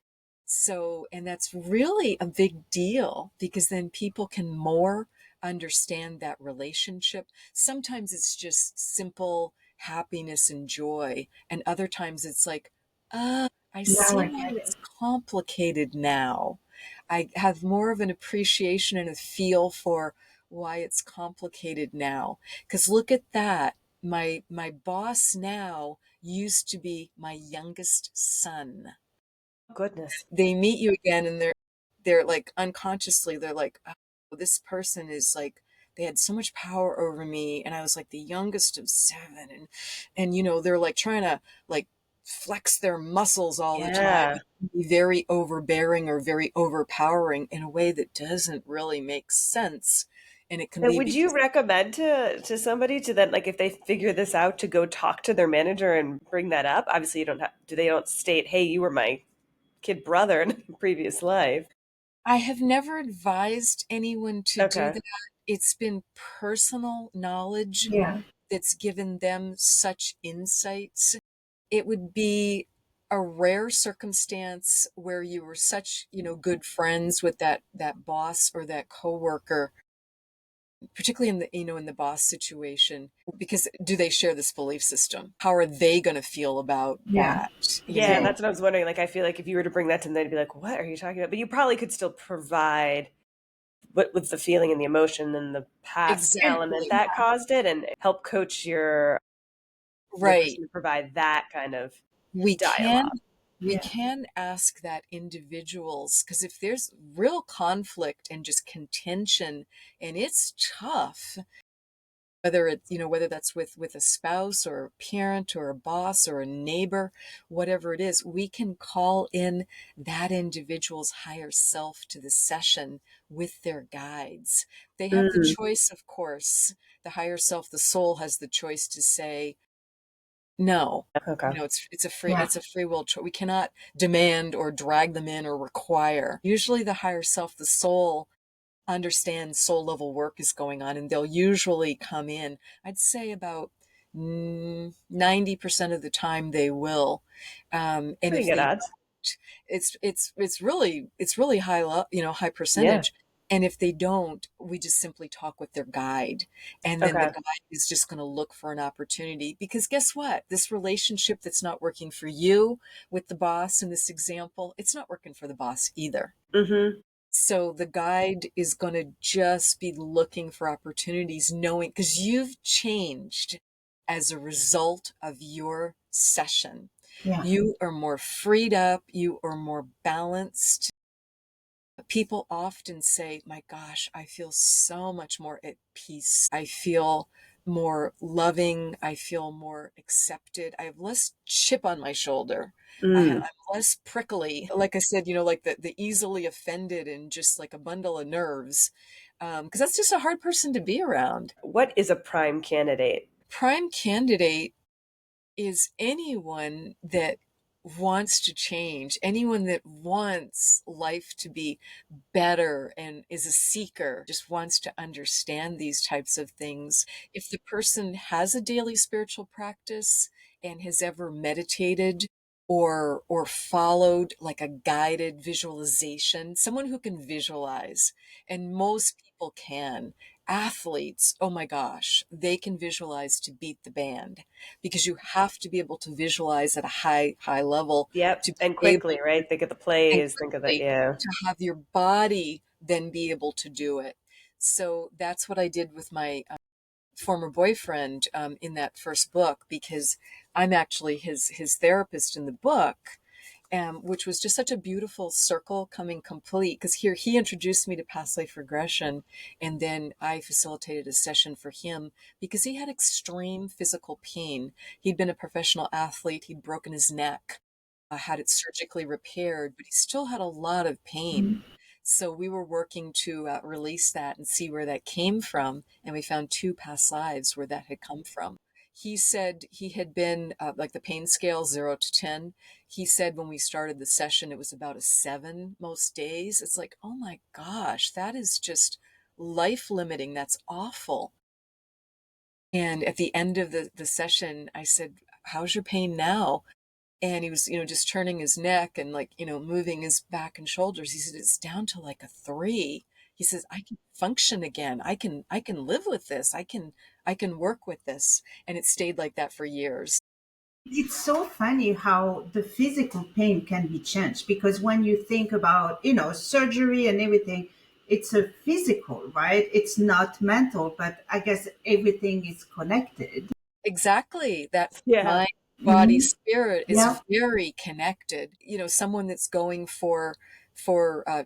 So, and that's really a big deal, because then people can more understand that relationship. Sometimes it's just simple happiness and joy, and other times it's like, I Now see I why get it's it. complicated now. I have more of an appreciation and a feel for why it's complicated now. Because look at that. My boss now used to be my youngest son. Goodness. They meet you again, and they're like, unconsciously, they're like, oh, this person is like, they had so much power over me, and I was like the youngest of seven. And they're like trying to like flex their muscles all the time, Yeah. be very overbearing or very overpowering in a way that doesn't really make sense. And it can And be would you because recommend to somebody to then, like, if they figure this out, to go talk to their manager and bring that up? Obviously, you don't have, do they don't state, "Hey, you were my kid brother in a previous life." I have never advised anyone to do Okay. that. It's been personal knowledge Yeah. that's given them such insights. It would be a rare circumstance where you were such, good friends with that boss or that coworker, particularly in the boss situation, because do they share this belief system? How are they going to feel about Yeah. that? Yeah, that's what I was wondering. Like, I feel like if you were to bring that to them, they'd be like, "What are you talking about?" But you probably could still provide what with the feeling and the emotion and the past element Exactly. that caused it, and help coach your Right. person to provide that kind of We can dialogue. we Yeah. can ask that individuals, because if there's real conflict and just contention, and it's tough, whether that's with a spouse or a parent or a boss or a neighbor, whatever it is, we can call in that individual's higher self to the session with their guides. They have the Mm, choice, of course. The higher self, the soul, has the choice to say no. okay. Yeah. It's a free will choice. We cannot demand or drag them in or require. Usually the higher self, the soul, understands soul level work is going on, and they'll usually come in. I'd say about 90% of the time they will. And Pretty if good they odds. it's really high Yeah. percentage. And if they don't, we just simply talk with their guide, and then the Okay. guide is just going to look for an opportunity. Because guess what, this relationship that's not working for you with the boss in this example, it's not working for the boss either. Mm-hmm. So the guide is going to just be looking for opportunities, knowing, because you've changed as a result of your session. Yeah. You are more freed up, you are more balanced. People often say, my gosh, I feel so much more at peace. I feel more loving. I feel more accepted. I have less chip on my shoulder. Mm. I'm less prickly. Like I said, like the easily offended and just like a bundle of nerves. Because that's just a hard person to be around. What is a prime candidate? Prime candidate is anyone that wants to change, anyone that wants life to be better and is a seeker, just wants to understand these types of things. If the person has a daily spiritual practice and has ever meditated or followed like a guided visualization, someone who can visualize, and most people can. Athletes, oh my gosh, they can visualize to beat the band because you have to be able to visualize at a high level Yep. to And be able quickly, right? Think of the and plays, think of the, quickly yeah. to have your body then be able to do it. So that's what I did with my former boyfriend in that first book, because I'm actually his therapist in the book, which was just such a beautiful circle coming complete. Because here he introduced me to past life regression, and then I facilitated a session for him because he had extreme physical pain. He'd been a professional athlete. He'd broken his neck, had it surgically repaired, but he still had a lot of pain. Mhm. So we were working to release that and see where that came from. And we found two past lives where that had come from. He said he had been like the pain scale 0 to 10. He said when we started the session, it was about a 7 most days. It's like, oh my gosh, that is just life limiting. That's awful. And at the end of the session, I said, how's your pain now? And he was, just turning his neck and like, moving his back and shoulders. He said, it's down to like a 3. He says, I can function again. I can live with this. I can work with this. And it stayed like that for years. It's so funny how the physical pain can be changed because when you think about, surgery and everything, it's a physical, right? It's not mental, but I guess everything is connected. Exactly. That Yeah. mind, body, Hmm. spirit Yeah. is very connected. Someone that's going for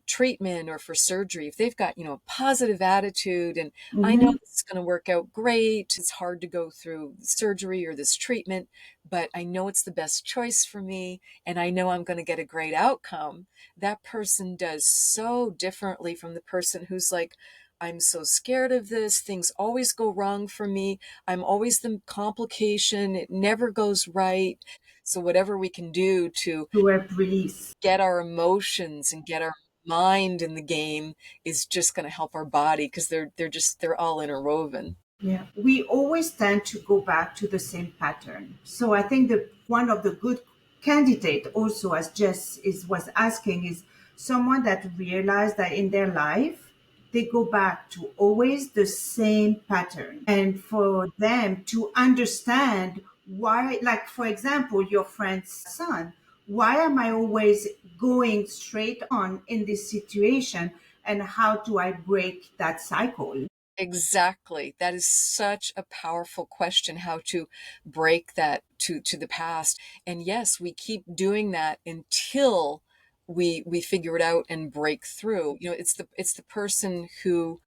treatment or for surgery, if they've got a positive attitude and I know Hmm. this is going to work out great. It's hard to go through surgery or this treatment, but I know it's the best choice for me, and I know I'm going to get a great outcome. That person does so differently from the person who's like, I'm so scared of this. Things always go wrong for me. I'm always the complication. It never goes right. So whatever we can do to To have release. get our emotions and get our mind in the game is just going to help our body, because they're all interwoven. Yeah, we always tend to go back to the same pattern. So I think that one of the good candidate also, as Jess was asking, is someone that realized that in their life they go back to always the same pattern, and for them to understand why, like for example, your friend's son, why am I always going straight on in this situation, and how do I break that cycle? Exactly. That is such a powerful question, how to break that to the past. And yes, we keep doing that until we figure it out and break through. It's the person who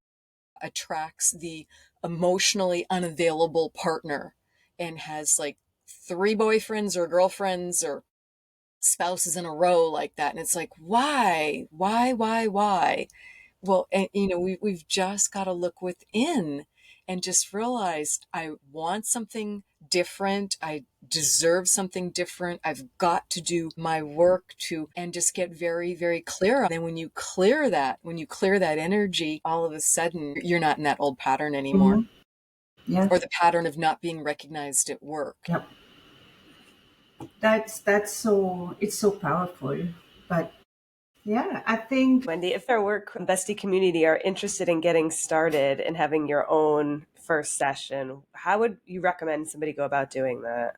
attracts the emotionally unavailable partner and has like 3 boyfriends or girlfriends or spouses in a row like that. And it's like, why? Well, and we've just got to look within and just realize I want something different. I deserve something different. I've got to do my work and just get very, very clear. And then when you clear that energy, all of a sudden you're not in that old pattern anymore, Hmm. Yeah. or the pattern of not being recognized at work. Yep. That's so it's so powerful. But yeah, I think Wendy, if our work bestie community are interested in getting started and having your own first session, how would you recommend somebody go about doing that?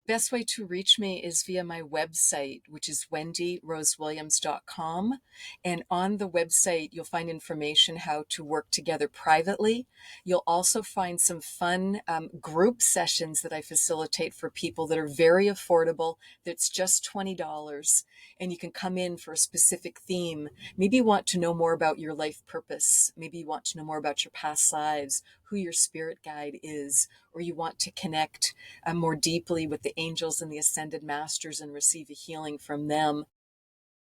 Best way to reach me is via my website, which is wendyrosewilliams.com. And on the website, you'll find information how to work together privately. You'll also find some fun group sessions that I facilitate for people that are very affordable. That's just $20. And you can come in for a specific theme. Maybe you want to know more about your life purpose. Maybe you want to know more about your past lives, who your spirit guide is, or you want to connect more deeply with the angels and the ascended masters and receive a healing from them.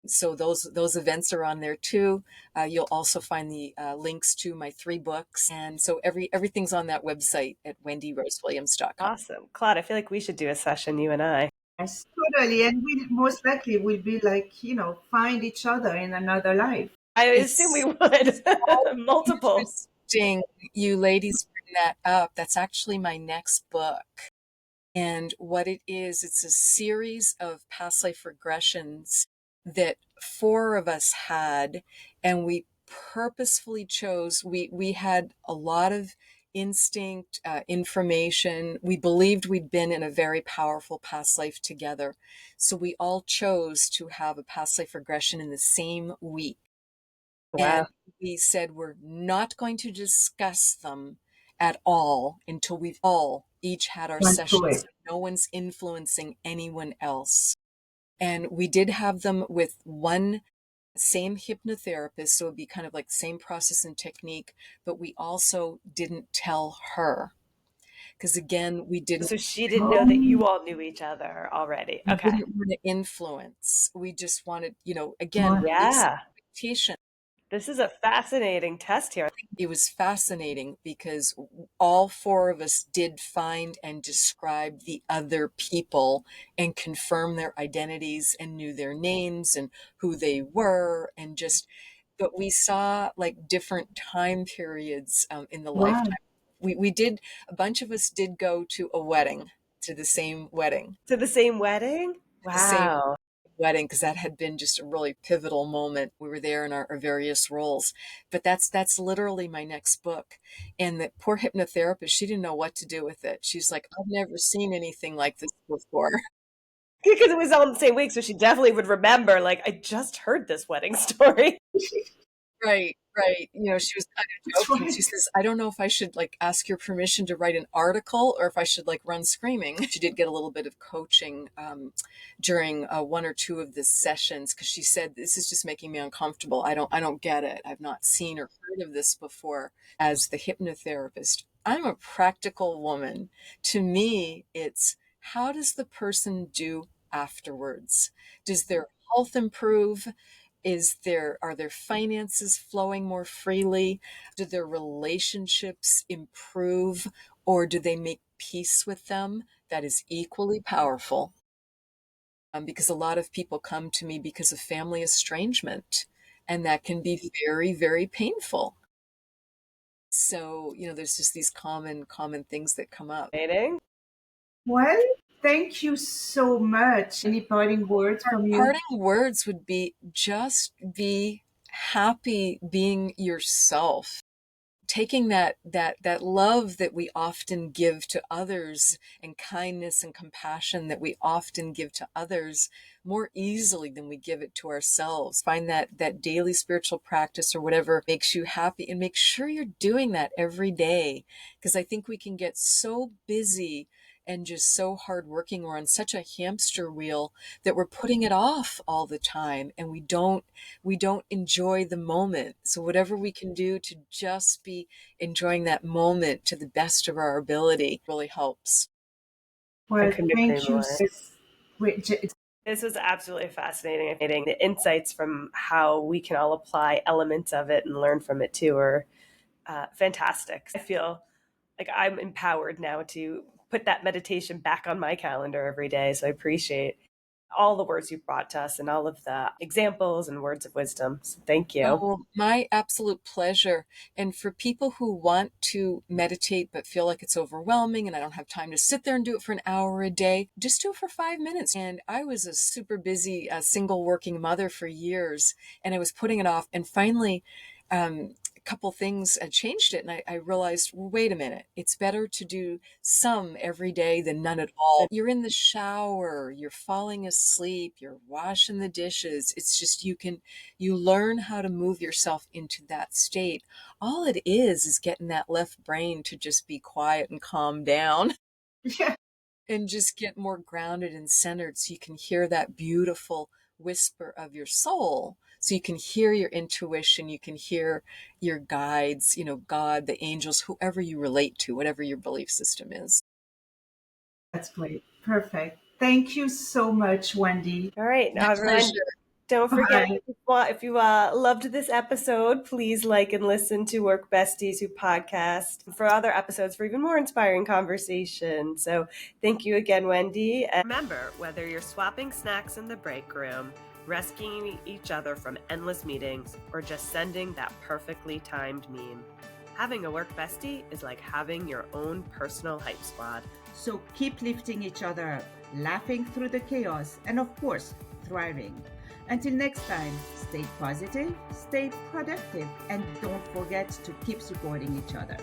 So those events are on there too. You'll also find the links to my 3 books, and so everything's on that website at wendyrosewilliams.com. Awesome. Claude, I feel like we should do a session, you and I. Yes, totally. And we most likely will be like, find each other in another life. I assume we It's would. Multiple. interesting you ladies bring that up. That's actually my next book. And what it is, it's a series of past life regressions that 4 of us had, and we purposefully chose, we had a lot of instinct, information. We believed we'd been in a very powerful past life together. So we all chose to have a past life regression in the same week. Wow. And we said we're not going to discuss them at all until we've all each had our Went through sessions. it. So no one's influencing anyone else. And we did have them with one same hypnotherapist, so it'd be kind of like the same process and technique, but we also didn't tell her. Because again, we didn't So she didn't know that you all knew each other already. we Okay. didn't want to influence. We just wanted, again, Wow. release Yeah. expectation. This is a fascinating test here. It was fascinating because all 4 of us did find and describe the other people and confirm their identities and knew their names and who they were, and but we saw like different time periods in the Wow. lifetime. We did, a bunch of us did go to a wedding, to the same wedding, To the same wedding? the same Wow. wedding, because that had been just a really pivotal moment. We were there in our various roles. But that's literally my next book. And the poor hypnotherapist, she didn't know what to do with it. She's like, I've never seen anything like this before. Because it was all in the same week, so she definitely would remember, like, I just heard this wedding story. Right, right. She was kind of That's joking. right. She says, I don't know if I should like ask your permission to write an article or if I should like run screaming. She did get a little bit of coaching during 1 or 2 of the sessions, because she said, this is just making me uncomfortable. I don't get it. I've not seen or heard of this before. As the hypnotherapist, I'm a practical woman. To me, it's how does the person do afterwards? Does their health improve? Are their finances flowing more freely? Do their relationships improve, or do they make peace with them? That is equally powerful. Because a lot of people come to me because of family estrangement, and that can be very, very painful. So, there's just these common things that come up. Fascinating. Well, thank you so much. Any parting words from you? Parting words would be just be happy being yourself. Taking that love that we often give to others, and kindness and compassion that we often give to others more easily than we give it to ourselves. Find that daily spiritual practice or whatever makes you happy, and make sure you're doing that every day. Because I think we can get so busy and just so hardworking. We're on such a hamster wheel that we're putting it off all the time, and we don't enjoy the moment. So whatever we can do to just be enjoying that moment to the best of our ability really helps. Well, couldn't agree thank you. more. It's This was absolutely fascinating. The insights from how we can all apply elements of it and learn from it too are fantastic. I feel like I'm empowered now to put that meditation back on my calendar every day. So I appreciate all the words you brought to us and all of the examples and words of wisdom. So thank you. Oh, my absolute pleasure. And for people who want to meditate but feel like it's overwhelming and I don't have time to sit there and do it for an hour a day, just do it for 5 minutes. And I was a super busy single working mother for years, and I was putting it off. And finally, a couple things changed it, and I realized, well, wait a minute, it's better to do some every day than none at all. You're in the shower, you're falling asleep, you're washing the dishes. It's just you learn how to move yourself into that state. All it is getting that left brain to just be quiet and calm down. yeah. and just get more grounded and centered so you can hear that beautiful whisper of your soul. So you can hear your intuition, you can hear your guides, God, the angels, whoever you relate to, whatever your belief system is. That's great. Perfect. Thank you so much, Wendy. All right, My everyone. pleasure. Don't forget, Bye. if you loved this episode, please like and listen to Work Besties Who podcast for other episodes for even more inspiring conversation. So thank you again, Wendy. And remember, whether you're swapping snacks in the break room, rescuing each other from endless meetings, or just sending that perfectly timed meme, having a work bestie is like having your own personal hype squad. So keep lifting each other up, laughing through the chaos, and of course, thriving. Until next time, stay positive, stay productive, and don't forget to keep supporting each other.